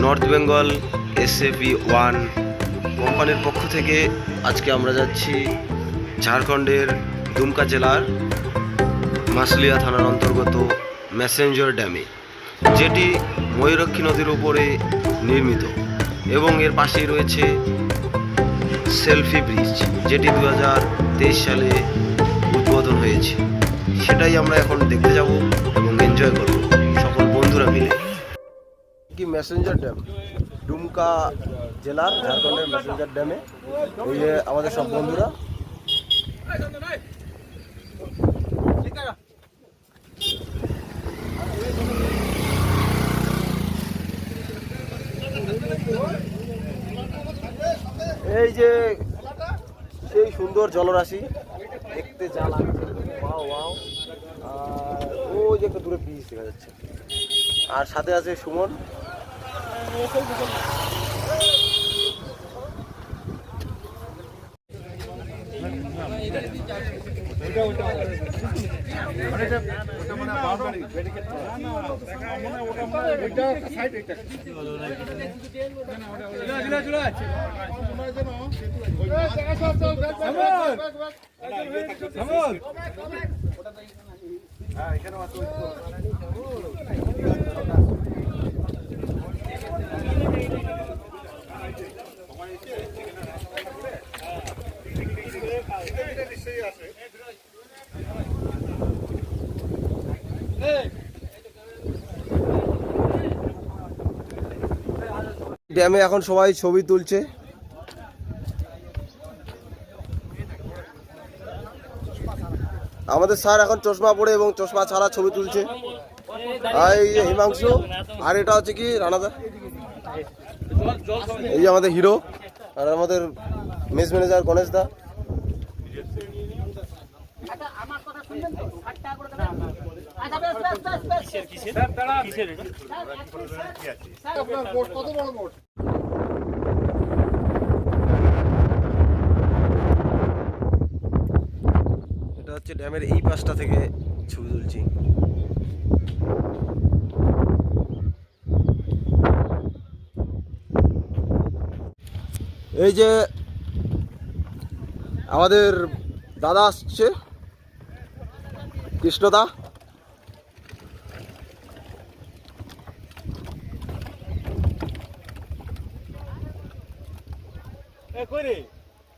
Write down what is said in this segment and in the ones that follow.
North Bengal SFE1 কোম্পানির পক্ষ থেকে আজকে আমরা যাচ্ছি ঝাড়খণ্ডের দুমকা জেলার মাসলিয়া থানার অন্তর্গত মেসেঞ্জার ড্যামে, যেটি ময়ূরক্ষী নদীর উপরে নির্মিত এবং এর পাশেই রয়েছে সেলফি ব্রিজ, যেটি 2023 সালে উদ্বোধন হয়েছে। সেটাই আমরা এখন দেখতে যাব এবং এনজয় করব সকল বন্ধুরা মিলে। কি মেসেঞ্জার ড্যাম, দুমকা জেলার ঝাড়খণ্ডের মেসেঞ্জার ড্যামে এই যে আমাদের সব বন্ধুরা। এই যে সেই সুন্দর জলরাশি দেখতে যা লাগছে, ওয়াও ওয়াও। আর ওই যে একটা দূরে ব্রিজ দেখা যাচ্ছে, আর সাথে আছে সুমন। ড্যামে এখন সবাই ছবি তুলছে। আমাদের স্যার এখন চশমা পরে এবং চশমা ছাড়া ছবি তুলছে। এই যে হিমাংশু, আর এটা হচ্ছে কি রানাদা, এই যে আমাদের হিরো, আর আমাদের মেস ম্যানেজার গণেশ দা। এটা হচ্ছে ড্যামের এই পাশটা থেকে ছবি তুলছি। এই যে আমাদের দাদা আসছে, কৃষ্ণদা।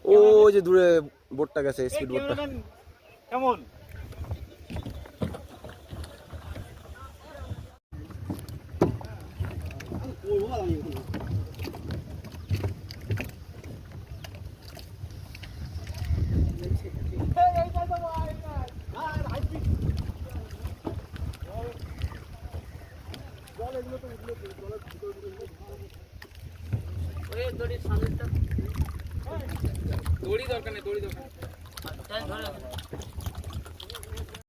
ও যে দূরে বোটটা গেছে, স্পিড বোটটা। কেমন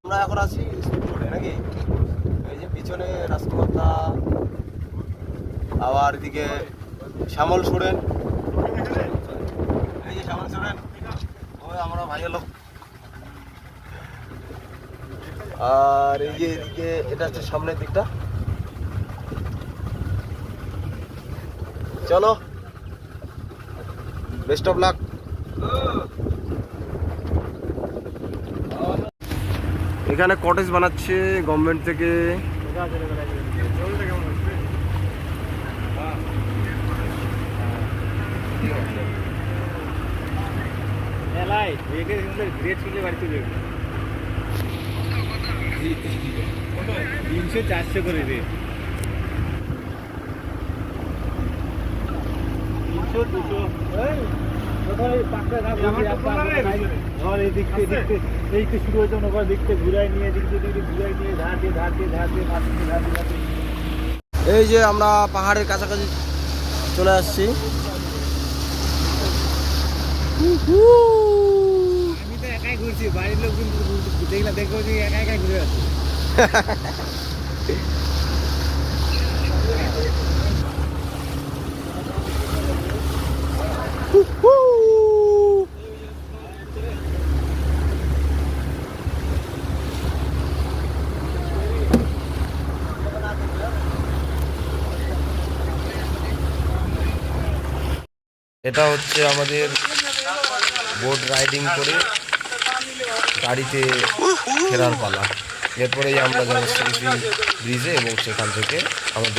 আমরা এখন আছি স্পিড বোটে নাকি? এই যে পিছনে রাজকুমারদা, আবার এদিকে শ্যামল সোরেন, এই যে শ্যামল সোরেন, ওই আমরা ভাইয়ের লোক। আর এই যে এদিকে এটা হচ্ছে সামনের দিকটা। চলো, বেস্ট অফ লাক। এখানে কটেজ বানাচ্ছে গভর্নমেন্ট থেকে। তিনশো 400 করে রে, 300 200 শুরু হয়েছে ওখানে দেখতে ঘুরাই নিয়ে ঘুরাই নিয়ে ধারতে ধারতে ধারতে ধারতে। এই যে আমরা পাহাড়ের কাছাকাছি চলে আসছি। আমি তো একাই ঘুরছি, বাড়ির লোক দেখলাম, দেখবো যে একা একাই ঘুরে আসছি। এটা হচ্ছে আমাদের বোট রাইডিং করে গাড়িতে ফেরার পালা। এরপরেই আমরা যাবো শ্রী ব্রিজে এবং সেখান থেকে আমাদের